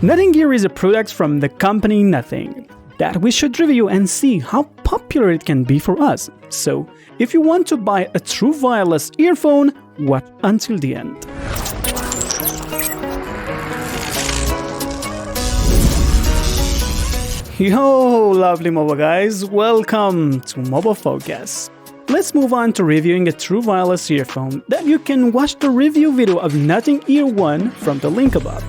Nothing Ear is a product from the company Nothing that we should review and see how popular it can be for us. So, if you want to buy a true wireless earphone, watch until the end. Yo, lovely Mobo guys, welcome to MoboFocus. Let's move on to reviewing a true wireless earphone that you can watch the review video of Nothing Ear 1 from the link above.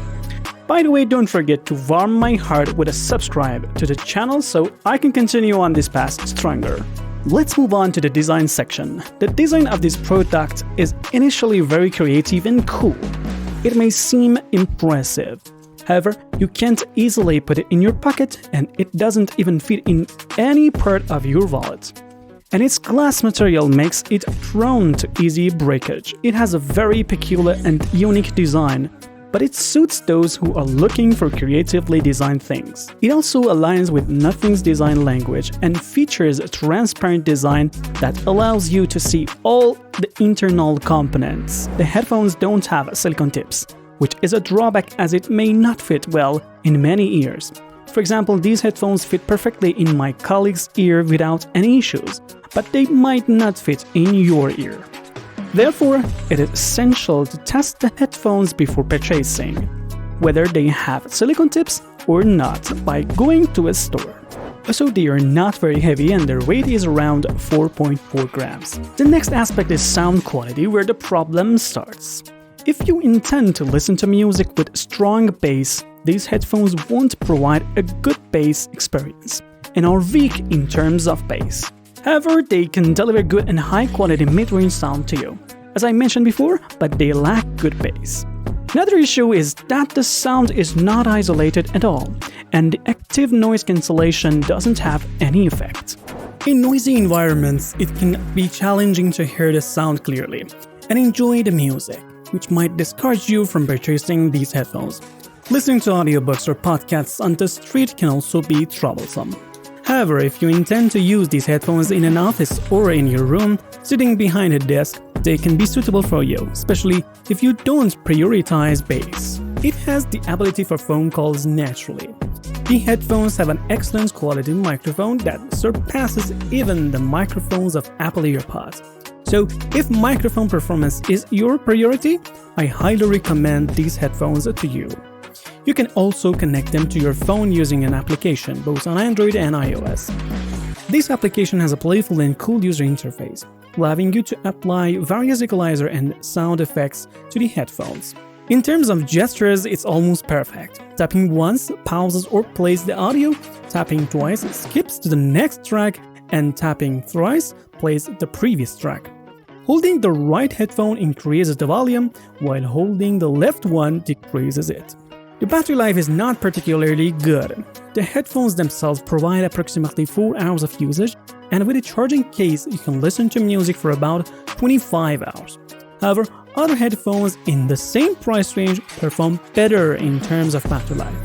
By the way, don't forget to warm my heart with a subscribe to the channel so I can continue on this path stronger. Let's move on to the design section. The design of this product is initially very creative and cool. It may seem impressive. However, you can't easily put it in your pocket and it doesn't even fit in any part of your wallet. And its glass material makes it prone to easy breakage. It has a very peculiar and unique design, but it suits those who are looking for creatively designed things. It also aligns with Nothing's design language and features a transparent design that allows you to see all the internal components. The headphones don't have silicone tips, which is a drawback as it may not fit well in many ears. For example, these headphones fit perfectly in my colleague's ear without any issues, but they might not fit in your ear. Therefore, it is essential to test the headphones before purchasing, whether they have silicone tips or not, by going to a store. Also, they are not very heavy and their weight is around 4.4 grams. The next aspect is sound quality, where the problem starts. If you intend to listen to music with strong bass, these headphones won't provide a good bass experience and are weak in terms of bass. However, they can deliver good and high-quality mid-range sound to you, as I mentioned before, but they lack good bass. Another issue is that the sound is not isolated at all, and the active noise cancellation doesn't have any effect. In noisy environments, it can be challenging to hear the sound clearly and enjoy the music, which might discourage you from purchasing these headphones. Listening to audiobooks or podcasts on the street can also be troublesome. However, if you intend to use these headphones in an office or in your room, sitting behind a desk, they can be suitable for you, especially if you don't prioritize bass. It has the ability for phone calls naturally. The headphones have an excellent quality microphone that surpasses even the microphones of Apple EarPods. So, if microphone performance is your priority, I highly recommend these headphones to you. You can also connect them to your phone using an application, both on Android and iOS. This application has a playful and cool user interface, allowing you to apply various equalizer and sound effects to the headphones. In terms of gestures, it's almost perfect. Tapping once pauses or plays the audio, tapping twice skips to the next track, and tapping thrice plays the previous track. Holding the right headphone increases the volume, while holding the left one decreases it. The battery life is not particularly good. The headphones themselves provide approximately 4 hours of usage, and with a charging case, you can listen to music for about 25 hours. However, other headphones in the same price range perform better in terms of battery life.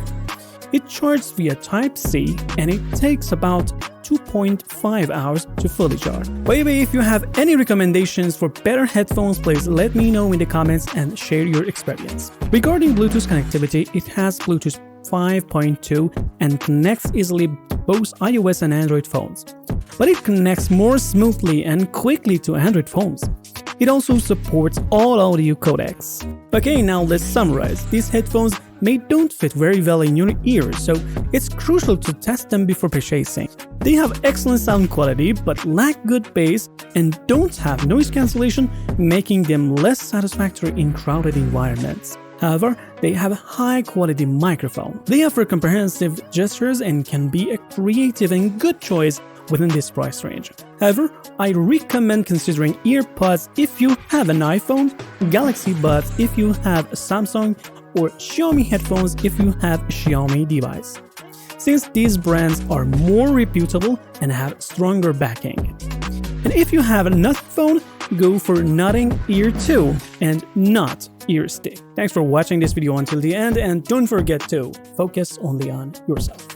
It charges via Type-C, and it takes about 2.5 hours to fully charge. By the way, if you have any recommendations for better headphones, please let me know in the comments and share your experience. Regarding Bluetooth connectivity, it has Bluetooth 5.2 and connects easily to both iOS and Android phones. But it connects more smoothly and quickly to Android phones. It also supports all audio codecs. Okay, now let's summarize. These headphones don't fit very well in your ears, so it's crucial to test them before purchasing. They have excellent sound quality but lack good bass and don't have noise cancellation, making them less satisfactory in crowded environments. However, they have a high-quality microphone. They offer comprehensive gestures and can be a creative and good choice within this price range. However, I recommend considering EarPods if you have an iPhone, Galaxy Buds if you have a Samsung, or Xiaomi headphones if you have a Xiaomi device, since these brands are more reputable and have stronger backing. And if you have a Nothing phone, go for Nothing Ear 2 and not Ear Stick. Thanks for watching this video until the end, and don't forget to focus only on yourself.